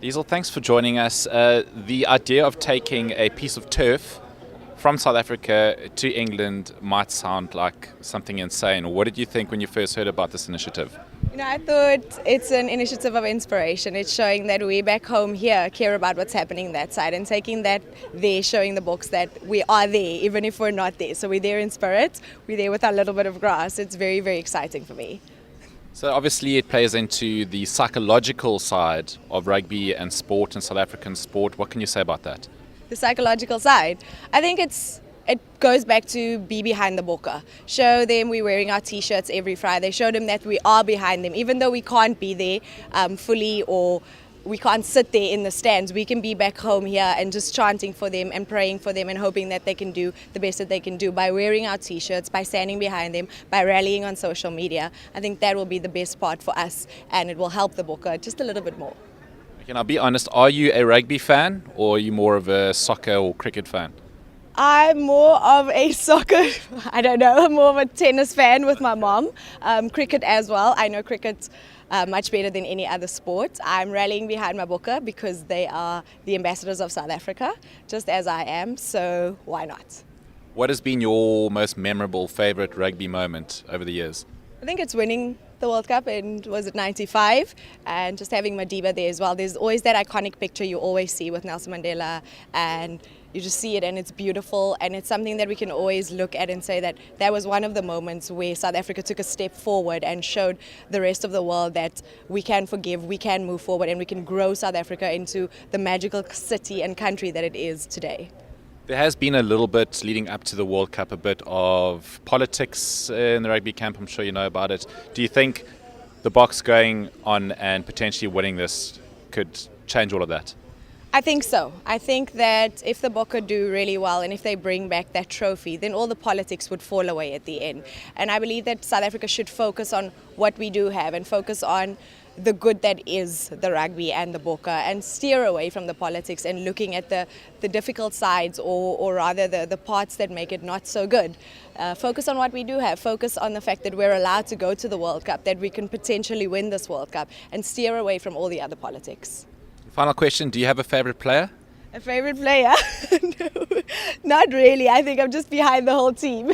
Liesel, thanks for joining us. The idea of taking a piece of turf from South Africa to England might sound like something insane. What did you think when you first heard about this initiative? I thought it's an initiative of inspiration. It's showing that we back home here care about what's happening that side and taking that there, showing the books that we are there, even if we're not there. So we're there in spirit, we're there with our little bit of grass. It's very, very exciting for me. So obviously it plays into the psychological side of rugby and sport and South African sport. What can you say about that? The psychological side, I think it goes back to be behind the bokker. Show them we're wearing our t-shirts every Friday. Show them that we are behind them, even though we can't be there fully, or we can't sit there in the stands. We can be back home here and just chanting for them and praying for them and hoping that they can do the best that they can do by wearing our t-shirts, by standing behind them, by rallying on social media. I think that will be the best part for us, and it will help the bokker just a little bit more. Okay, now be honest, are you a rugby fan or are you more of a soccer or cricket fan? I'm more of a soccer, I'm more of a tennis fan with my mom. Cricket as well. I know cricket much better than any other sport. I'm rallying behind my bokker because they are the ambassadors of South Africa, just as I am, so why not? What has been your most memorable favourite rugby moment over the years? I think it's winning the World Cup in, was it 95, and just having Madiba there as well. There's always that iconic picture you always see with Nelson Mandela, and you just see it and it's beautiful, and it's something that we can always look at and say that that was one of the moments where South Africa took a step forward and showed the rest of the world that we can forgive, we can move forward, and we can grow South Africa into the magical city and country that it is today. There has been a little bit leading up to the World Cup, a bit of politics in the rugby camp. I'm sure you know about it. Do you think the Boks going on and potentially winning this could change all of that? I think so. I think that if the Bokker do really well and if they bring back that trophy, then all the politics would fall away at the end. And I believe that South Africa should focus on what we do have and focus on the good that is the rugby and the Bokker, and steer away from the politics and looking at the difficult sides, or rather the parts that make it not so good. Focus on what we do have. Focus on the fact that we're allowed to go to the World Cup, that we can potentially win this World Cup, and steer away from all the other politics. Final question, do you have a favourite player? A favourite player? No, not really. I think I'm just behind the whole team.